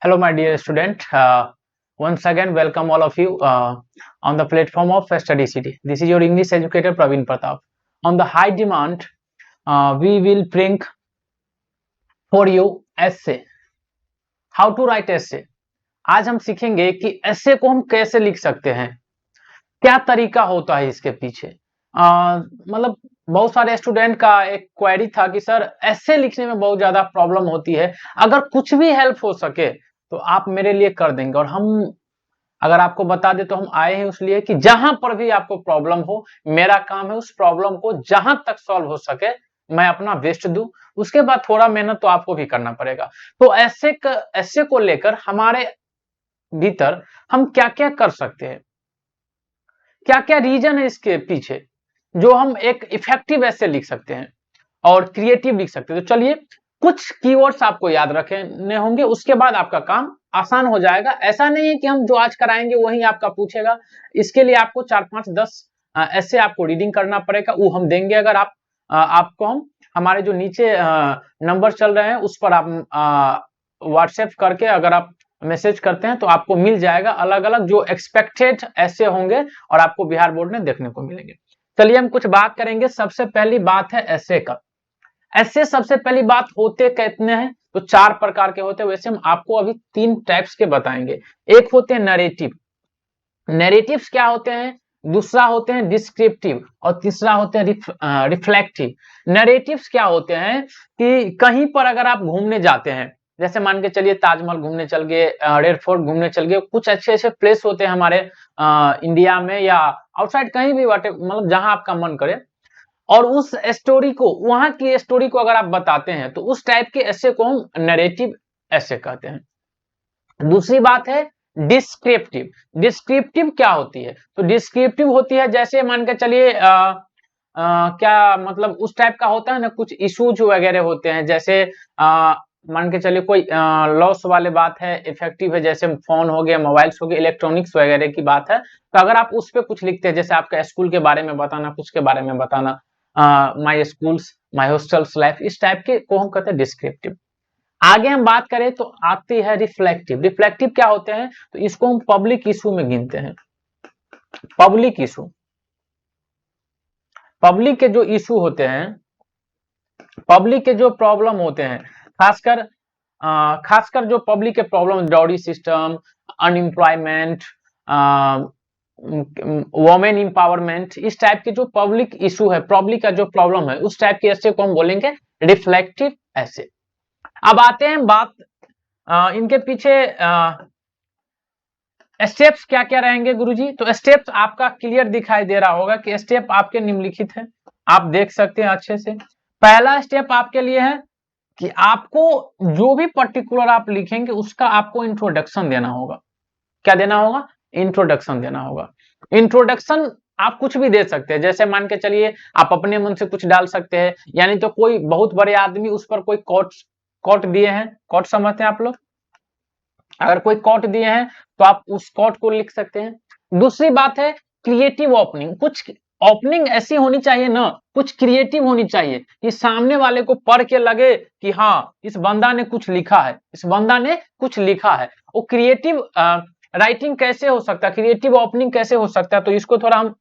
Hello, my dear student. Once again, welcome all of you on the platform of Study City. This is your English educator Praveen Pratap. On the high demand, we will bring for you essay. How to write essay. आज हम सीखेंगे कि essay को हम कैसे लिख सकते हैं, क्या तरीका होता है इसके पीछे। मतलब बहुत सारे स्टूडेंट का एक क्वेरी था कि सर ऐसे लिखने में बहुत ज्यादा प्रॉब्लम होती है, अगर कुछ भी हेल्प हो सके तो आप मेरे लिए कर देंगे। और हम अगर आपको बता दे तो हम आए हैं इसलिए कि जहां पर भी आपको प्रॉब्लम हो, मेरा काम है उस प्रॉब्लम को जहां तक सॉल्व हो सके मैं अपना बेस्ट दूं। उसके बाद थोड़ा मेहनत तो आपको भी करना पड़ेगा। तो ऐसे को लेकर हमारे भीतर हम क्या क्या कर सकते हैं, क्या क्या रीजन है इसके पीछे, जो हम एक इफेक्टिव ऐसे लिख सकते हैं और क्रिएटिव लिख सकते हैं। तो चलिए कुछ कीवर्ड्स आपको याद रखने होंगे, उसके बाद आपका काम आसान हो जाएगा। ऐसा नहीं है कि हम जो आज कराएंगे वही आपका पूछेगा। इसके लिए आपको 4-5-10 ऐसे आपको रीडिंग करना पड़ेगा, वो हम देंगे। अगर आपको हम हमारे जो नीचे नंबर चल रहे हैं उस पर आप व्हाट्सएप करके अगर आप मैसेज करते हैं तो आपको मिल जाएगा अलग अलग जो एक्सपेक्टेड ऐसे होंगे और आपको बिहार बोर्ड में देखने को मिलेंगे। चलिए हम कुछ बात करेंगे। सबसे पहली बात है ऐसे का। ऐसे सबसे पहली बात होते कितने हैं, तो 4 प्रकार के होते हैं। वैसे हम आपको अभी 3 टाइप्स के बताएंगे। एक होते हैं नरेटिव। नरेटिव्स क्या होते हैं, दूसरा होते हैं डिस्क्रिप्टिव और तीसरा होते हैं रिफ्लेक्टिव। नरेटिव्स क्या होते हैं कि कहीं पर अगर आप घूमने जाते हैं, जैसे मान के चलिए ताजमहल घूमने चल गए, रेड फोर्ट घूमने चल गए, कुछ अच्छे अच्छे प्लेस होते हैं हमारे इंडिया में या आउटसाइड कहीं भी, मतलब जहां आपका मन करे, और उस स्टोरी को, वहां की स्टोरी को अगर आप बताते हैं तो उस टाइप के ऐसे को हम नरेटिव ऐसे कहते हैं। दूसरी बात है डिस्क्रिप्टिव। डिस्क्रिप्टिव क्या होती है, तो डिस्क्रिप्टिव होती है जैसे मान के चलिए क्या मतलब उस टाइप का होता है ना, कुछ इश्यूज वगैरह होते हैं, जैसे मान के चलिए कोई लॉस वाले बात है। इफेक्टिव है जैसे फोन हो गया, मोबाइल्स हो गए, इलेक्ट्रॉनिक्स वगैरह की बात है। तो अगर आप उस पर कुछ लिखते हैं, जैसे आपका स्कूल के बारे में बताना, कुछ के बारे में बताना, माई स्कूल्स माई हॉस्टल्स लाइफ, इस टाइप के को हम कहते हैं डिस्क्रिप्टिव। आगे हम बात करें तो आती है रिफ्लेक्टिव। रिफ्लेक्टिव क्या होते हैं, तो इसको हम पब्लिक इशू में गिनते हैं। पब्लिक इशू, पब्लिक के जो इशू होते हैं, पब्लिक के जो प्रॉब्लम होते हैं, खासकर जो पब्लिक के problem, dowry system, unemployment, women empowerment, इस टाइप के जो पब्लिक इशू है, पब्लिक का जो प्रॉब्लम है, उस टाइप के ऐसे को हम बोलेंगे रिफ्लेक्टिव ऐसे। अब आते हैं बात इनके पीछे स्टेप्स क्या क्या रहेंगे गुरुजी। तो स्टेप्स आपका क्लियर दिखाई दे रहा होगा कि स्टेप आपके निम्नलिखित है, आप देख सकते हैं अच्छे से। पहला स्टेप आपके लिए है कि आपको जो भी पर्टिकुलर आप लिखेंगे उसका आपको इंट्रोडक्शन देना होगा। क्या देना होगा, इंट्रोडक्शन देना होगा। इंट्रोडक्शन आप कुछ भी दे सकते हैं, जैसे मान के चलिए आप अपने मन से कुछ डाल सकते हैं, यानी तो कोई बहुत बड़े आदमी उस पर कोई कोट दिए हैं, कोट समझते हैं आप लोग, अगर कोई कोट दिए हैं तो आप उस कोट को लिख सकते हैं। दूसरी बात है क्रिएटिव ओपनिंग। कुछ ओपनिंग ऐसी होनी चाहिए ना, कुछ क्रिएटिव होनी चाहिए कि सामने वाले को पढ़ के लगे कि हाँ इस बंदा ने कुछ लिखा है, इस बंदा ने कुछ लिखा है। वो क्रिएटिव राइटिंग कैसे हो सकता है, क्रिएटिव ओपनिंग कैसे हो सकता है, तो इसको थोड़ा हम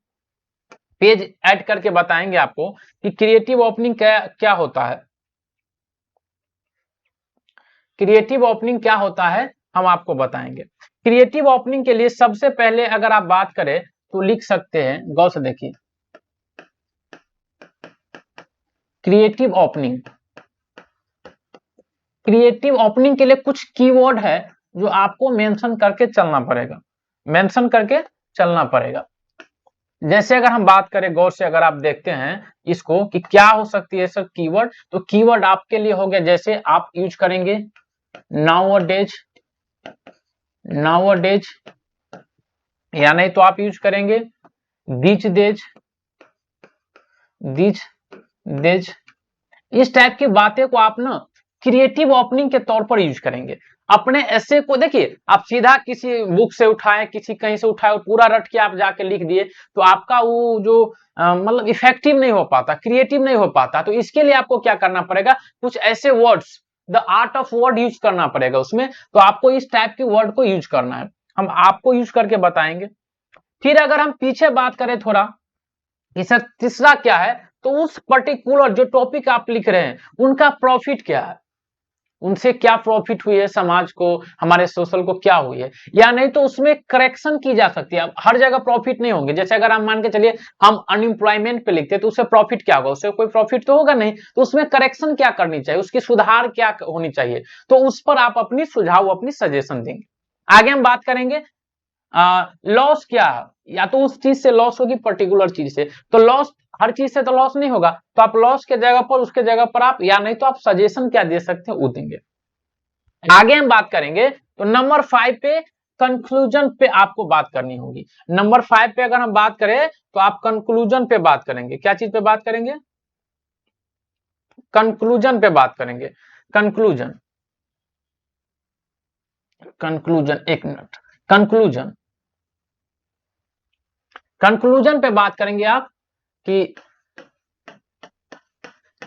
पेज ऐड करके बताएंगे आपको कि क्रिएटिव ओपनिंग क्या होता है। क्रिएटिव ओपनिंग क्या होता है हम आपको बताएंगे। क्रिएटिव ओपनिंग के लिए सबसे पहले अगर आप बात करें तो लिख सकते हैं, गौर से देखिए, क्रिएटिव ओपनिंग। क्रिएटिव ओपनिंग के लिए कुछ कीवर्ड है जो आपको मेंशन करके चलना पड़ेगा, मेंशन करके चलना पड़ेगा। जैसे अगर हम बात करें गौर से, अगर आप देखते हैं इसको कि क्या हो सकती है सर कीवर्ड, तो कीवर्ड आपके लिए हो गया, जैसे आप यूज करेंगे नाउअडेज, नाउअडेज, या नहीं तो आप यूज करेंगे दीज डेज, दीज डेज। इस टाइप की बातें को आप ना क्रिएटिव ओपनिंग के तौर पर यूज करेंगे। अपने ऐसे को देखिए, आप सीधा किसी बुक से उठाए, किसी कहीं से उठाए और पूरा रट के आप जाके लिख दिए तो आपका वो जो मतलब इफेक्टिव नहीं हो पाता, क्रिएटिव नहीं हो पाता। तो इसके लिए आपको क्या करना पड़ेगा, कुछ ऐसे words the art of word use करना पड़ेगा उसमें, तो आपको इस टाइप के वर्ड को यूज करना है, हम आपको यूज करके बताएंगे। फिर अगर हम पीछे बात करें थोड़ा कि सर तीसरा क्या है, तो उस पर्टिकुलर जो टॉपिक आप लिख रहे हैं उनका प्रॉफिट क्या है, उनसे क्या प्रॉफिट हुई है, समाज को, हमारे सोशल को क्या हुई है, या नहीं तो उसमें करेक्शन की जा सकती है। हर जगह प्रॉफिट नहीं होंगे, जैसे अगर हम मान के चलिए हम अनएम्प्लॉयमेंट पे लिखते हैं तो उससे प्रॉफिट क्या होगा, उससे कोई प्रॉफिट तो होगा नहीं, तो उसमें करेक्शन क्या करनी चाहिए, उसकी सुधार क्या होनी चाहिए, तो उस पर आप अपनी सुझाव, अपनी सजेशन देंगे। आगे हम बात करेंगे लॉस क्या है, या तो उस चीज से लॉस होगी, पर्टिकुलर चीज से, तो लॉस हर चीज से तो लॉस नहीं होगा, तो आप लॉस के जगह पर, उसके जगह पर आप, या नहीं तो आप सजेशन क्या दे सकते हैं वो देंगे। आगे हम बात करेंगे तो नंबर 5 पे कंक्लूजन पे आपको बात करनी होगी। नंबर 5 पे अगर हम बात करें तो आप कंक्लूजन पे बात करेंगे। क्या चीज पे बात करेंगे? कंक्लूजन पे बात करेंगे। कंक्लूजन, कंक्लूजन, एक मिनट, कंक्लूजन, कंक्लूजन पे बात करेंगे आप कि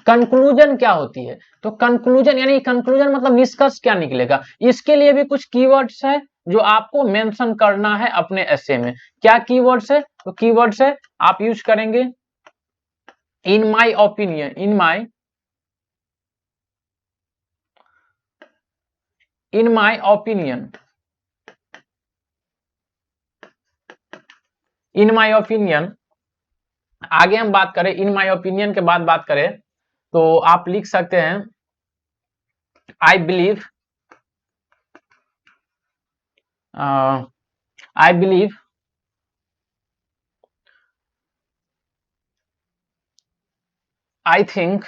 कंक्लूजन क्या होती है। तो कंक्लूजन यानी कंक्लूजन मतलब निष्कर्ष क्या निकलेगा, इसके लिए भी कुछ कीवर्ड्स है जो आपको मेंशन करना है अपने एसे में। क्या कीवर्ड्स है? तो कीवर्ड्स है आप यूज करेंगे in my opinion, in my opinion, in my opinion. आगे हम बात करें इन माय ओपिनियन के बाद बात करें तो आप लिख सकते हैं I believe, I believe, I think.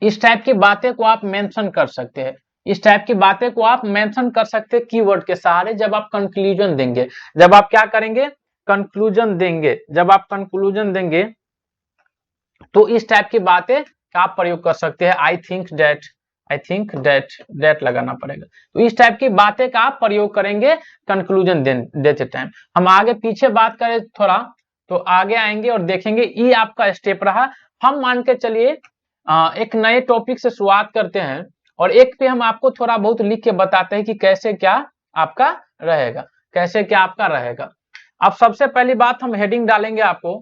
इस टाइप की बातें को आप मेंशन कर सकते हैं, इस टाइप की बातें को आप मेंशन कर सकते हैं कीवर्ड के सहारे जब आप कंक्लूजन देंगे। जब आप क्या करेंगे? कंक्लूजन देंगे। जब आप कंक्लूजन देंगे तो इस टाइप की बातें का आप प्रयोग कर सकते हैं। I think that, I think that, that लगाना पड़ेगा। तो इस टाइप की बातें का आप प्रयोग करेंगे कंक्लूजन देते टाइम। हम आगे पीछे बात करें थोड़ा तो आगे आएंगे और देखेंगे ये आपका स्टेप रहा। हम मान के चलिए एक नए टॉपिक से शुरुआत करते हैं और एक पे हम आपको थोड़ा बहुत लिख के बताते हैं कि कैसे क्या आपका रहेगा, कैसे क्या आपका रहेगा। अब सबसे पहली बात हम हेडिंग डालेंगे, आपको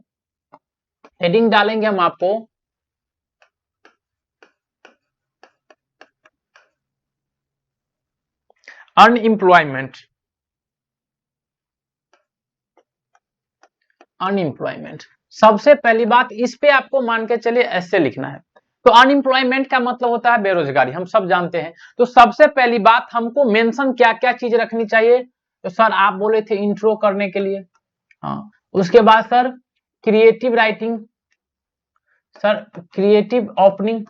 हेडिंग डालेंगे हम आपको अनएम्प्लॉयमेंट, अनएम्प्लॉयमेंट। सबसे पहली बात इस पे आपको मान के चलिए ऐसे लिखना है। तो अनएम्प्लॉयमेंट का मतलब होता है बेरोजगारी, हम सब जानते हैं। तो सबसे पहली बात हमको मेंशन क्या क्या चीज रखनी चाहिए, तो सर आप बोले थे इंट्रो करने के लिए, हाँ। उसके बाद sir creative writing, sir creative opening,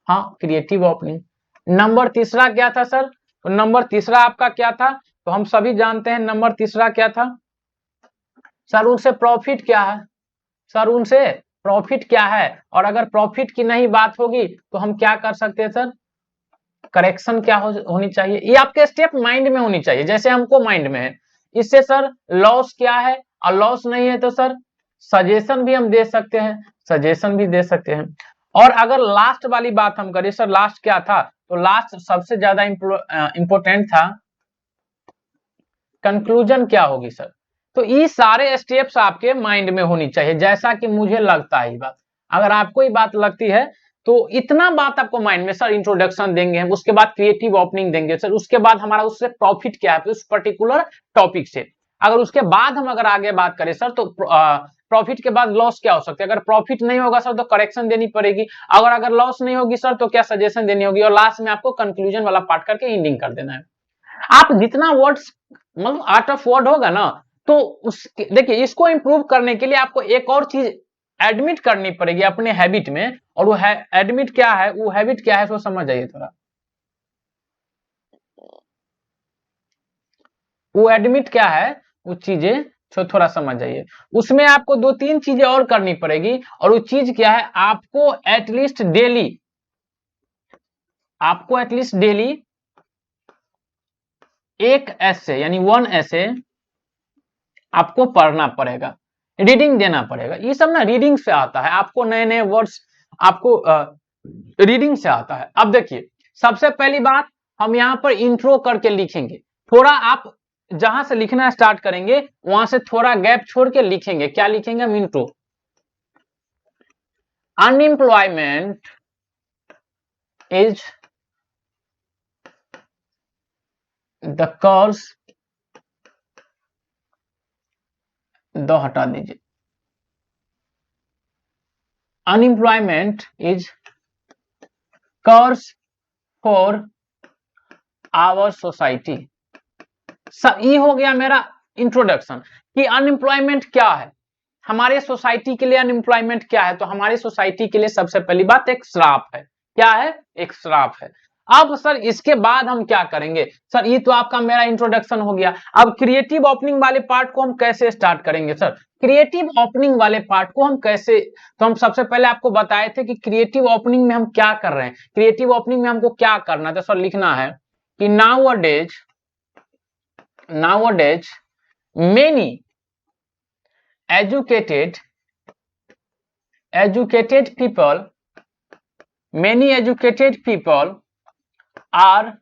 हाँ क्रिएटिव ओपनिंग। नंबर तीसरा क्या था सर? तो नंबर तीसरा आपका क्या था? तो हम सभी जानते हैं नंबर तीसरा क्या था सर, उनसे प्रॉफिट क्या है, सर उनसे प्रॉफिट क्या है। और अगर प्रॉफिट की नहीं बात होगी तो हम क्या कर सकते हैं सर, करेक्शन क्या होनी चाहिए। ये आपके स्टेप माइंड में होनी चाहिए, जैसे हमको माइंड में है। इससे सर लॉस क्या है, और लॉस नहीं है तो सर सजेशन भी हम दे सकते हैं, सजेशन भी दे सकते हैं। और अगर लास्ट वाली बात हम करें सर, लास्ट क्या था, तो लास्ट सबसे ज्यादा इंपॉर्टेंट था, कंक्लूजन क्या होगी सर। तो ये सारे स्टेप्स आपके माइंड में होनी चाहिए, जैसा कि मुझे लगता है ये बात। अगर आपको ये बात लगती है तो इतना बात आपको माइंड में, सर इंट्रोडक्शन देंगे, उसके बाद क्रिएटिव ओपनिंग देंगे सर, उसके बाद हमारा उससे प्रॉफिट क्या है उस पर्टिकुलर टॉपिक से। अगर उसके बाद हम अगर आगे बात करें सर तो प्रॉफिट के बाद लॉस क्या हो सकता है, अगर प्रॉफिट नहीं होगा सर तो करेक्शन देनी पड़ेगी, अगर लॉस नहीं होगी सर तो क्या सजेशन देनी होगी, और लास्ट में आपको कंक्लूजन वाला पार्ट करके एंडिंग कर देना है। आप जितना वर्ड्स मतलब आर्ट ऑफ वर्ड होगा ना, तो उस देखिए इसको इंप्रूव करने के लिए आपको एक और चीज एडमिट करनी पड़ेगी अपने हैबिट में, और वो है एडमिट क्या है, वो हैबिट क्या है, सो समझ जाइए थोड़ा। वो एडमिट क्या है, वो चीजें तो थोड़ा समझ जाइए। उसमें आपको दो तीन चीजें और करनी पड़ेगी, और वो चीज क्या है, आपको एटलीस्ट डेली, आपको एटलीस्ट डेली एक ऐसे यानी वन ऐसे आपको पढ़ना पड़ेगा, रीडिंग देना पड़ेगा। ये सब ना रीडिंग से आता है, आपको नए नए वर्ड्स आपको रीडिंग से आता है। अब देखिए, सबसे पहली बात हम यहाँ पर इंट्रो करके लिखेंगे। थोड़ा आप जहां से लिखना स्टार्ट करेंगे वहां से थोड़ा गैप छोड़ के लिखेंगे। क्या लिखेंगे हम? Intro. Unemployment is the cause, the हटा दीजिए, unemployment is cause for our society. ये हो गया मेरा इंट्रोडक्शन कि अनएम्प्लॉयमेंट क्या है, हमारे सोसाइटी के लिए अनएम्प्लॉयमेंट क्या है। तो हमारी सोसाइटी के लिए सबसे पहली बात एक श्राप है। क्या है? एक श्राप है। अब सर इसके बाद हम क्या करेंगे? सर ये तो आपका मेरा इंट्रोडक्शन हो गया। अब क्रिएटिव ओपनिंग वाले पार्ट को हम कैसे स्टार्ट करेंगे? सर क्रिएटिव ओपनिंग वाले पार्ट को हम कैसे, तो हम सबसे पहले आपको बताए थे कि क्रिएटिव ओपनिंग में हम क्या कर रहे हैं। क्रिएटिव ओपनिंग में हमको क्या करना है? तो सर लिखना है कि nowadays many educated people are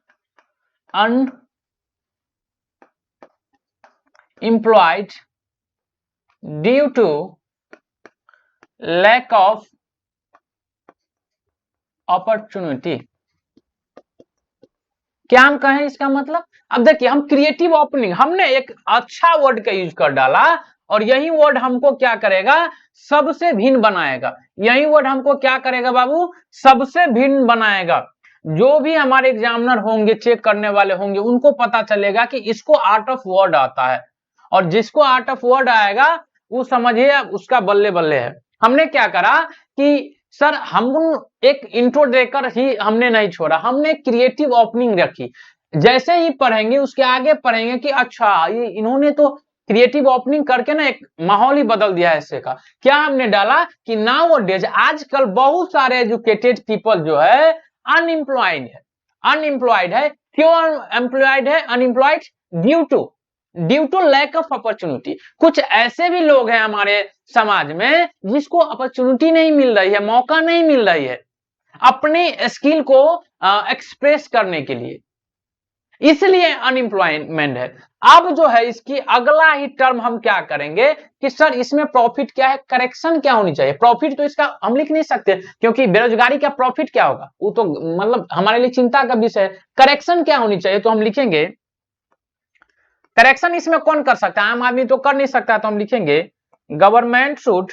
unemployed due to lack of opportunity। क्या हम कहें इसका मतलब? अब देखिए, हम क्रिएटिव ओपनिंग, हमने एक अच्छा वर्ड का यूज कर डाला और यही वर्ड हमको क्या करेगा? सबसे भिन्न बनाएगा। यही वर्ड हमको क्या करेगा बाबू? सबसे भिन्न बनाएगा। जो भी हमारे एग्जामिनर होंगे, चेक करने वाले होंगे, उनको पता चलेगा कि इसको आर्ट ऑफ वर्ड आता है, और जिसको आर्ट ऑफ वर्ड आएगा वो समझिए उसका बल्ले बल्ले है। हमने क्या करा कि सर हम एक इंट्रो देकर ही हमने नहीं छोड़ा, हमने क्रिएटिव ओपनिंग रखी। जैसे ही पढ़ेंगे उसके आगे पढ़ेंगे कि अच्छा ये इन्होंने तो क्रिएटिव ओपनिंग करके ना एक माहौल ही बदल दिया है ऐसे का। क्या हमने डाला कि नाउअडेज आजकल बहुत सारे एजुकेटेड पीपल जो है अनएम्प्लॉयड है। क्यों एम्प्लॉयड है? Unemployed due to lack of opportunity. कुछ ऐसे भी लोग हैं हमारे समाज में जिसको अपॉर्चुनिटी नहीं मिल रही है, मौका नहीं मिल रही है अपने स्किल को एक्सप्रेस करने के लिए, इसलिए अनएम्प्लॉयमेंट है। अब जो है इसकी अगला ही टर्म हम क्या करेंगे कि सर इसमें प्रॉफिट क्या है, करेक्शन क्या होनी चाहिए। प्रॉफिट तो इसका हम लिख नहीं सकते क्योंकि बेरोजगारी का प्रॉफिट क्या होगा वो तो मतलब हमारे लिए चिंता का विषय है। करेक्शन क्या होनी चाहिए? तो हम लिखेंगे करेक्शन इसमें कौन कर सकता है? आम आदमी तो कर नहीं सकता। तो हम लिखेंगे गवर्नमेंट शुड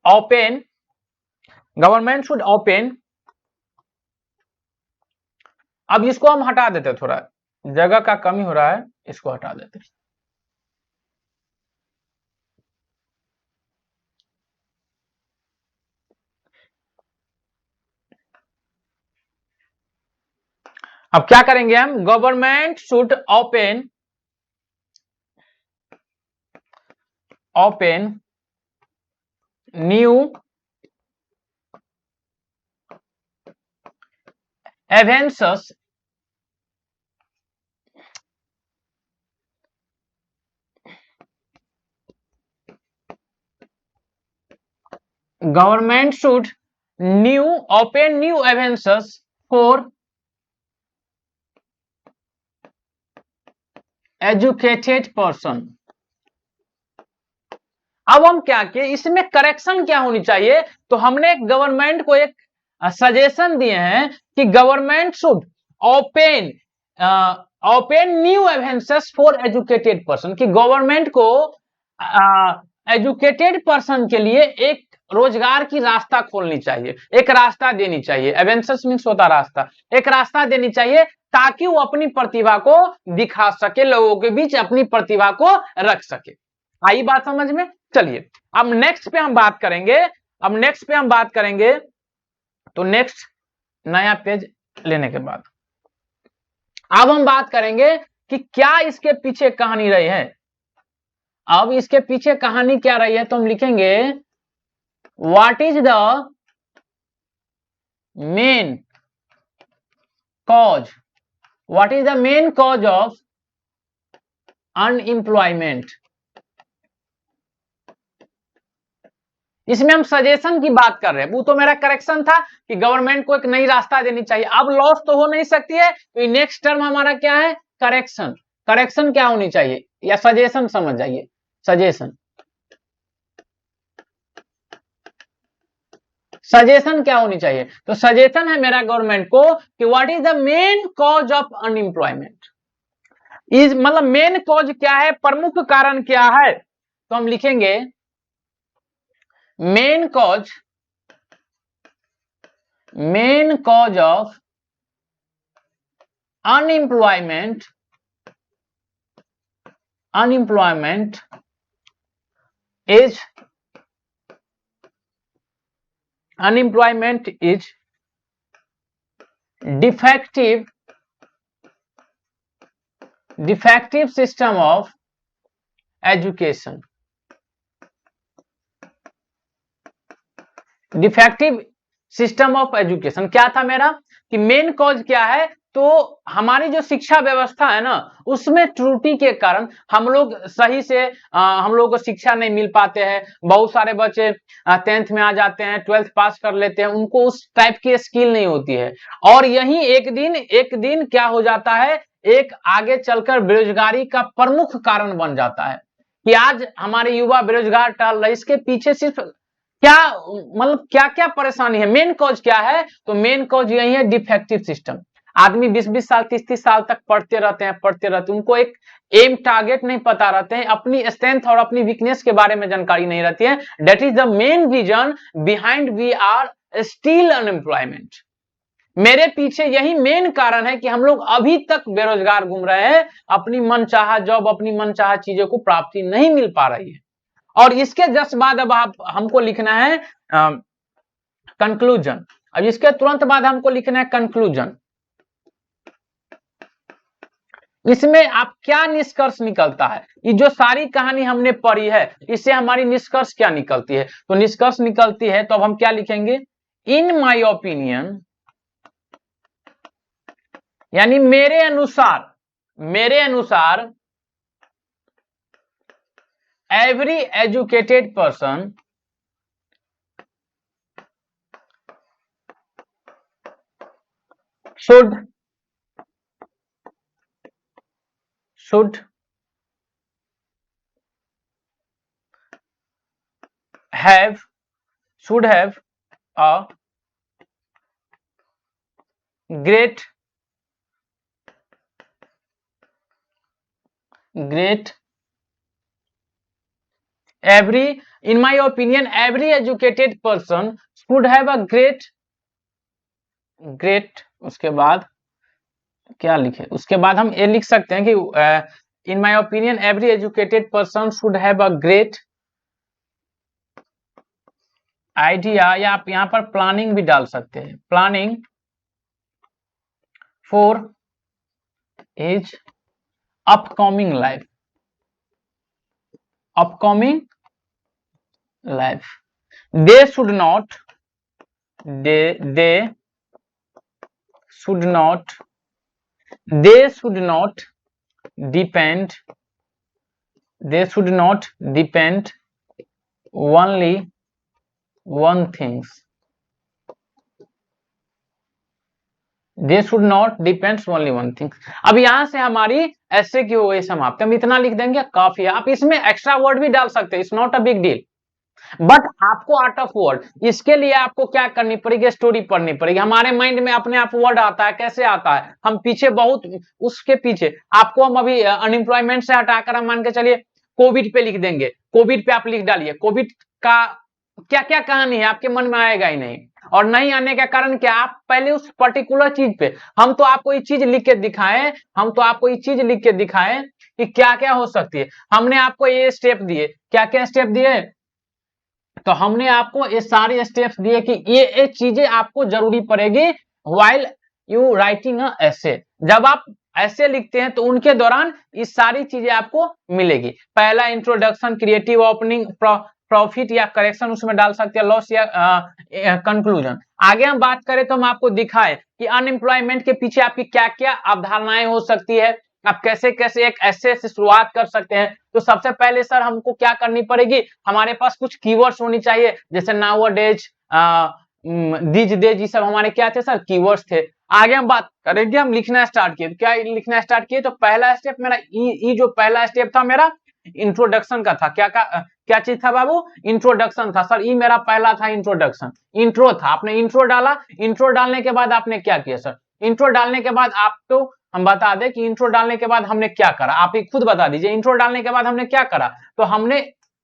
ओपन। अब इसको हम हटा देते, थोड़ा जगह का कमी हो रहा है, इसको हटा देते। अब क्या करेंगे हम? Government should open new avenues government should open new avenues for educated person। अब हम क्या किए, इसमें करेक्शन क्या होनी चाहिए? तो हमने गवर्नमेंट को एक सजेशन दिए हैं कि government should open new avenues for educated person, कि गवर्नमेंट को एजुकेटेड पर्सन के लिए एक रोजगार की रास्ता खोलनी चाहिए, एक रास्ता देनी चाहिए। एवेंसेस मीन्स होता रास्ता, एक रास्ता देनी चाहिए ताकि वो अपनी प्रतिभा को दिखा सके, लोगों के बीच अपनी प्रतिभा को रख सके। आई बात समझ में? चलिए अब नेक्स्ट पे हम बात करेंगे। तो नेक्स्ट नया पेज लेने के बाद अब हम बात करेंगे कि क्या इसके पीछे कहानी रही है। अब इसके पीछे कहानी क्या रही है? तो हम लिखेंगे what is the main cause of unemployment. इसमें हम सजेशन की बात कर रहे हैं। वो तो मेरा करेक्शन था कि गवर्नमेंट को एक नई रास्ता देनी चाहिए। अब लॉस तो हो नहीं सकती है, तो नेक्स्ट टर्म हमारा क्या है, करेक्शन। करेक्शन क्या होनी चाहिए, या सजेशन समझ जाइए, सजेशन। सजेशन क्या होनी चाहिए, तो सजेशन है मेरा गवर्नमेंट को कि what is the main cause of unemployment. Is मतलब मेन कॉज क्या है, प्रमुख कारण क्या है, तो हम लिखेंगे main cause of unemployment is defective system of education। Defective system of education क्या था मेरा, कि मेन कॉज क्या है, तो हमारी जो शिक्षा व्यवस्था है ना, उसमें त्रुटि के कारण हम लोग सही से हम लोग को शिक्षा नहीं मिल पाते हैं। बहुत सारे बच्चे 10th में आ जाते हैं, 12th पास कर लेते हैं, उनको उस टाइप की स्किल नहीं होती है, और यही एक दिन क्या हो जाता है, एक आगे चलकर बेरोजगारी का प्रमुख कारण बन जाता है, कि आज हमारे युवा बेरोजगार टहल रहे। इसके पीछे सिर्फ क्या मतलब क्या क्या परेशानी है, मेन कॉज क्या है, तो मेन कॉज यही है, डिफेक्टिव सिस्टम। आदमी 20-20 साल 30-30 साल तक पढ़ते रहते हैं, उनको एक एम टारगेट नहीं पता रहते हैं, अपनी स्ट्रेंथ और अपनी वीकनेस के बारे में जानकारी नहीं रहती है। That is the main reason behind we are still unemployment. मेरे पीछे यही मेन कारण है कि हम लोग अभी तक बेरोजगार घूम रहे हैं, अपनी मनचाहा जॉब, अपनी मनचाहा चीजों को प्राप्ति नहीं मिल पा रही है। और इसके जस्ट बाद अब आप हमको लिखना है कंक्लूजन। अब इसके तुरंत बाद हमको लिखना है कंक्लूजन। इसमें आप क्या निष्कर्ष निकलता है, ये जो सारी कहानी हमने पढ़ी है, इससे हमारी निष्कर्ष क्या निकलती है, तो निष्कर्ष निकलती है, तो अब हम क्या लिखेंगे, इन माय ओपिनियन, यानी मेरे अनुसार every educated person should have a great in my opinion every educated person should have a great उसके बाद क्या लिखे, उसके बाद हम ये लिख सकते हैं कि in my opinion every educated person should have a great idea, या आप यहां पर प्लानिंग भी डाल सकते हैं, planning for his upcoming life, they should not depend only one things, अब यहां से हमारी ऐसे की हो गई समाप्त। हम इतना लिख देंगे काफी है। आप इसमें एक्स्ट्रा वर्ड भी डाल सकते हैं, it's not a big deal, but आपको आउट ऑफ वर्ड, इसके लिए आपको क्या करनी पड़ेगी, स्टोरी पढ़नी पड़ेगी। हमारे माइंड में अपने आप वर्ड आता है, कैसे आता है, हम पीछे बहुत उसके पीछे आपको हम अभी अनएम्प्लॉयमेंट से हटाकर हम मान के चलिए कोविड पे लिख देंगे, कोविड पे आप लिख डालिए, कोविड का क्या क्या कहानी है आपके मन में आएगा ही नहीं। और नहीं आने का कारण क्या, आप पहले उस पर्टिकुलर चीज पे, हम तो आपको ये चीज लिख के दिखाएं, कि क्या क्या हो सकती है। हमने आपको ये स्टेप दिए, क्या क्या स्टेप दिए, तो हमने आपको ये सारे स्टेप्स दिए कि ये चीजें आपको जरूरी पड़ेगी व्हाइल यू राइटिंग अ एसे। जब आप ऐसे लिखते हैं तो उनके दौरान ये सारी चीजें आपको मिलेगी। पहला इंट्रोडक्शन, क्रिएटिव ओपनिंग, प्रॉफिट या करेक्शन उसमें डाल सकते हैं, लॉस या कंक्लूजन। आगे हम बात करें तो हम आपको दिखाएं कि अनएम्प्लॉयमेंट के पीछे आपकी क्या क्या अवधारणाएं हो सकती है, आप कैसे कैसे एक ऐसे से शुरुआत कर सकते हैं। तो सबसे पहले सर हमको क्या करनी पड़ेगी, हमारे पास कुछ कीवर्ड्स होनी चाहिए, जैसे नाउअडेज, दीज डेज, ये सब हमारे क्या थे सर, कीवर्ड्स थे। आगे हम बात करेंगे, हम लिखना स्टार्ट किए, क्या लिखना स्टार्ट किए, तो पहला स्टेप मेरा ई जो पहला स्टेप था मेरा इंट्रोडक्शन का था। क्या चीज था बाबू, इंट्रोडक्शन था सर। ई मेरा पहला था इंट्रोडक्शन, इंट्रो था। आपने इंट्रो डाला, इंट्रो डालने के बाद आपने क्या किया सर, इंट्रो डालने के बाद आपको हम बता दें कि इंट्रो डालने के बाद हमने क्या करा, आप ही खुद बता दीजिए, इंट्रो डालने के बाद हमने क्या करा। तो हमने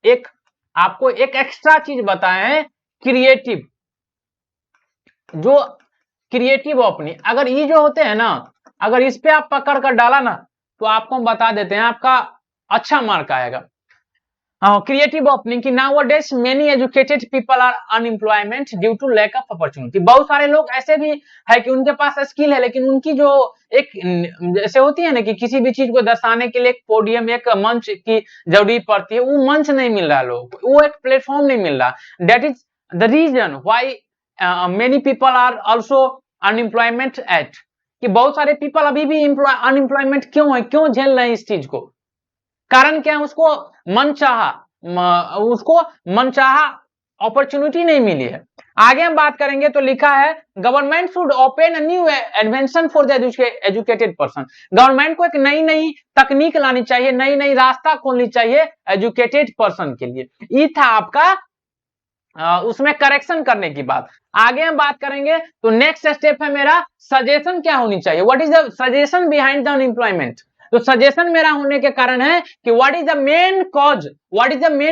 एक आपको एक एक्स्ट्रा चीज बताए हैं, क्रिएटिव, जो क्रिएटिव ओपनिंग। अगर ये जो होते हैं ना, अगर इस पे आप पकड़ कर डाला ना, तो आपको हम बता देते हैं आपका अच्छा मार्क आएगा। क्रिएटिव ओपनिंग की nowadays many educated people are unemployment due to lack of opportunity. बहुत सारे लोग ऐसे भी है कि उनके पास स्किल है, लेकिन उनकी जो एक जैसे होती है ना कि किसी भी चीज को दर्शाने के लिए एक पोडियम, एक मंच की जरूरी पड़ती है, वो मंच नहीं मिल रहा लोगों को, वो एक प्लेटफॉर्म नहीं मिल रहा। That is the reason why many people are also unemployment at, कि बहुत सारे पीपल अभी भी अनएम्प्लॉयमेंट क्यों है, क्यों झेल रहे हैं इस चीज को, कारण क्या है, उसको मनचाहा अपॉर्चुनिटी नहीं मिली है। आगे हम बात करेंगे तो लिखा है government should open a new invention for the educated person. Government को एक नई नई तकनीक लानी चाहिए, नई नई रास्ता खोलनी चाहिए एजुकेटेड पर्सन के लिए। ये था आपका उसमें करेक्शन करने की बात। आगे हम बात करेंगे तो नेक्स्ट स्टेप है मेरा सजेशन क्या होनी चाहिए, what is the suggestion behind the unemployment. तो सजेशन मेरा होने के कारण है कि what is the main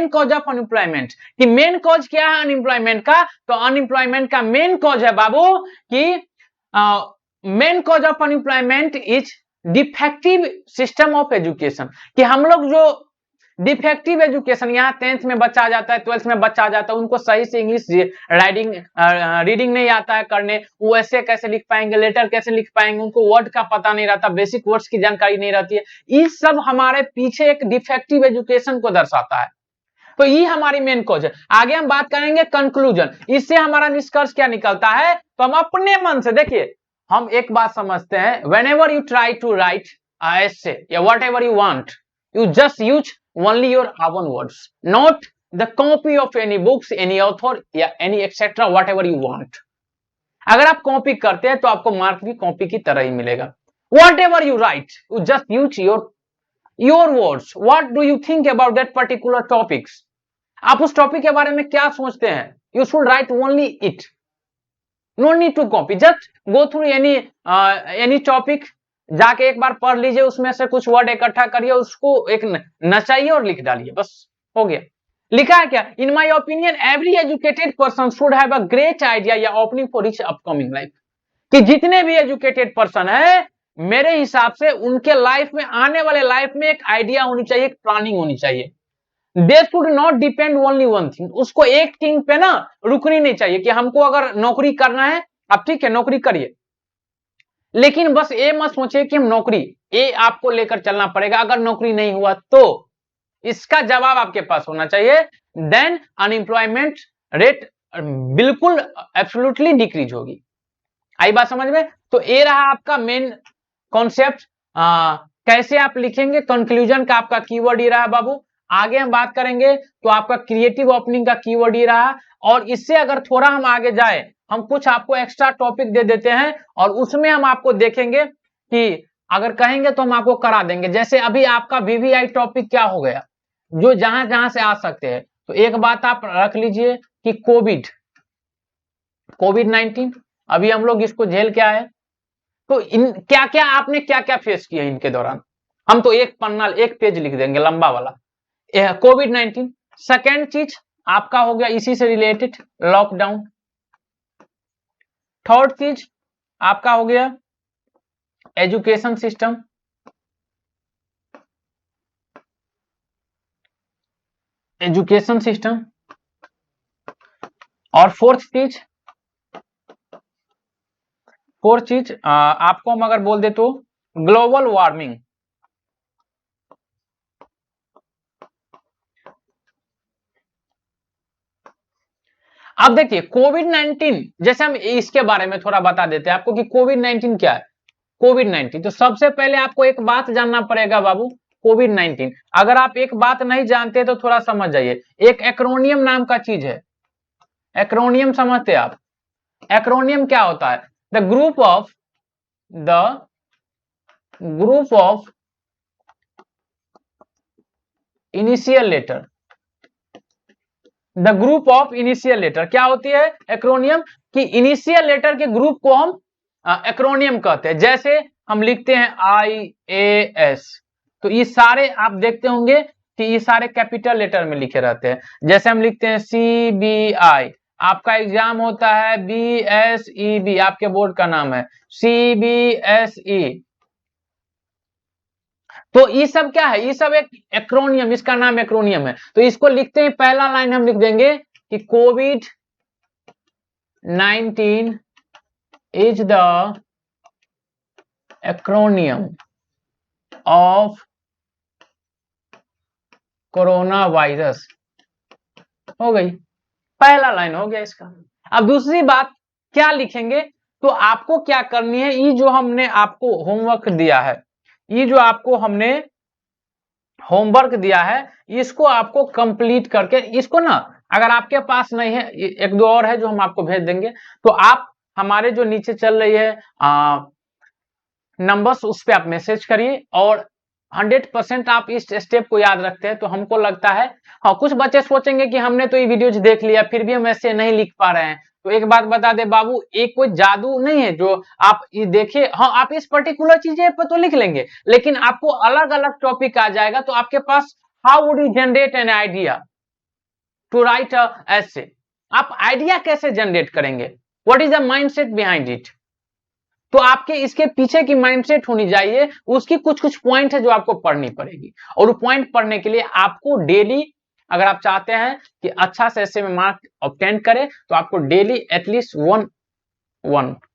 cause of unemployment, कि मेन कॉज क्या है अनएम्प्लॉयमेंट का। तो अनएम्प्लॉयमेंट का मेन कॉज है बाबू कि main cause of unemployment is defective system of education, कि हम लोग जो डिफेक्टिव एजुकेशन, यहाँ 10th में बच्चा आ जाता है, 12th में बच्चा आ जाता है, उनको सही से इंग्लिश रीडिंग नहीं आता है करने, वो ऐसे कैसे लिख पाएंगे, लेटर कैसे लिख पाएंगे, उनको वर्ड का पता नहीं रहता, बेसिक वर्ड्स की जानकारी नहीं रहती है। ये सब हमारे पीछे एक डिफेक्टिव एजुकेशन को दर्शाता है। तो ये हमारी मेन कॉज है। आगे हम बात करेंगे कंक्लूजन, इससे हमारा निष्कर्ष क्या निकलता है। तो हम अपने मन से देखिए, हम एक बात समझते हैं, whenever you try to write ऐसे या whatever you want, you just use only your own words, not the copy of any books, any author या any etc whatever you want। अगर आप कॉपी करते हैं तो आपको mark भी कॉपी की तरह ही मिलेगा। whatever you write, you just use your words, what do you think about that particular topics, आप उस टॉपिक के बारे में क्या सोचते हैं, you should write only it, no need to copy, just go through any topic, जाके एक बार पढ़ लीजिए, उसमें से कुछ वर्ड इकट्ठा करिए, उसको एक नचाइए और लिख डालिए, बस हो गया। लिखा है क्या, in my opinion every educated person should have a great idea या opening for his upcoming life, कि जितने भी एजुकेटेड पर्सन है मेरे हिसाब से उनके लाइफ में, आने वाले लाइफ में एक आइडिया होनी चाहिए, एक प्लानिंग होनी चाहिए। They should not depend only one thing, उसको एक थिंग पे ना रुकनी नहीं चाहिए, कि हमको अगर नौकरी करना है, अब ठीक है नौकरी करिए, लेकिन बस ये मत सोचिए कि हम नौकरी, ये आपको लेकर चलना पड़ेगा, अगर नौकरी नहीं हुआ तो इसका जवाब आपके पास होना चाहिए, देन अनएम्प्लॉयमेंट रेट बिल्कुल एब्सोल्युटली डिक्रीज होगी। आई बात समझ में। तो ये रहा आपका मेन कॉन्सेप्ट, कैसे आप लिखेंगे, कंक्लूजन का आपका कीवर्ड ही रहा बाबू। आगे हम बात करेंगे तो आपका क्रिएटिव ओपनिंग का कीवर्ड ही रहा, और इससे अगर थोड़ा हम आगे जाए, हम कुछ आपको एक्स्ट्रा टॉपिक दे देते हैं और उसमें हम आपको देखेंगे कि अगर कहेंगे तो हम आपको करा देंगे। जैसे अभी आपका वीवीआई टॉपिक क्या हो गया, जो जहां जहां से आ सकते हैं। तो एक बात आप रख लीजिए कि कोविड-19 अभी हम लोग इसको झेल के आए, तो इन क्या क्या आपने क्या क्या फेस किया इनके दौरान, हम तो एक पन्ना एक पेज लिख देंगे लंबा वाला, कोविड-19। सेकेंड चीज आपका हो गया इसी से रिलेटेड लॉकडाउन। थर्ड चीज आपका हो गया एजुकेशन सिस्टम। और फोर्थ चीज आपको हम अगर बोल दे तो ग्लोबल वार्मिंग। अब देखिए कोविड-19, जैसे हम इसके बारे में थोड़ा बता देते हैं आपको कि कोविड-19 क्या है। कोविड-19। तो सबसे पहले आपको एक बात जानना पड़ेगा बाबू, कोविड-19। अगर आप एक बात नहीं जानते तो थोड़ा समझ जाइए, एक एक्रोनियम नाम का चीज है। एक्रोनियम समझते आप? एक्रोनियम क्या होता है? The group of initial letter. The group of initial letter क्या होती है? एक्रोनियम। कि इनिशियल लेटर के ग्रुप को हम एक्रोनियम कहते हैं। जैसे हम लिखते हैं IAS, तो ये सारे आप देखते होंगे कि ये सारे कैपिटल लेटर में लिखे रहते हैं। जैसे हम लिखते हैं CBI, आपका एग्जाम होता है BSEB, आपके बोर्ड का नाम है CBSE। तो ये सब क्या है? ये सब एक एक्रोनियम, इसका नाम एक्रोनियम है। तो इसको लिखते हैं, पहला लाइन हम लिख देंगे कि कोविड-19 is the acronym of corona virus. हो गई, पहला लाइन हो गया इसका। अब दूसरी बात क्या लिखेंगे? तो आपको क्या करनी है, ये जो हमने आपको होमवर्क दिया है, ये जो आपको हमने होमवर्क दिया है, इसको आपको कंप्लीट करके, इसको ना अगर आपके पास नहीं है, एक दो और है जो हम आपको भेज देंगे, तो आप हमारे जो नीचे चल रही है नंबर्स, उस पे आप मैसेज करिए। और 100% आप इस स्टेप को याद रखते हैं तो हमको लगता है, हाँ कुछ बच्चे सोचेंगे कि हमने तो ये वीडियोज देख लिया फिर भी हम ऐसे नहीं लिख पा रहे हैं। तो एक बात बता दे बाबू, एक कोई जादू नहीं है जो आप ये देखिए, हाँ आप इस पर्टिकुलर चीजें पर तो लिख लेंगे, लेकिन आपको अलग अलग टॉपिक आ जाएगा तो आपके पास how would you generate an idea to write a essay? आप आइडिया कैसे जनरेट करेंगे? What is the mindset behind it? तो आपके इसके पीछे की माइंडसेट होनी चाहिए, उसकी कुछ कुछ पॉइंट है जो आपको पढ़नी पड़ेगी। और वो पॉइंट पढ़ने के लिए आपको डेली, अगर आप चाहते हैं कि अच्छा से ऐसे में मार्क ऑब्टेन करें, तो आपको डेली एटलीस्ट वन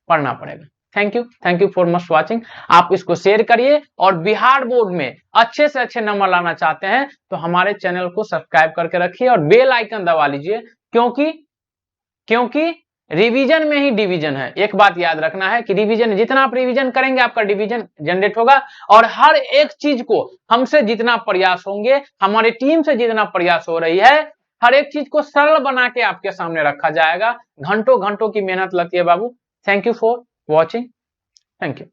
पढ़ना पड़ेगा। Thank you for much watching. आप इसको शेयर करिए, और बिहार बोर्ड में अच्छे से अच्छे नंबर लाना चाहते हैं तो हमारे चैनल को सब्सक्राइब करके रखिए और बेल आइकन दबा लीजिए, क्योंकि रिवीजन में ही डिवीजन है। एक बात याद रखना है कि रिवीजन, जितना आप रिवीजन करेंगे आपका डिवीजन जनरेट होगा। और हर एक चीज को हमसे जितना प्रयास होंगे, हमारी टीम से जितना प्रयास हो रही है, हर एक चीज को सरल बना के आपके सामने रखा जाएगा। घंटों घंटों की मेहनत लगती है बाबू। Thank you for watching. Thank you.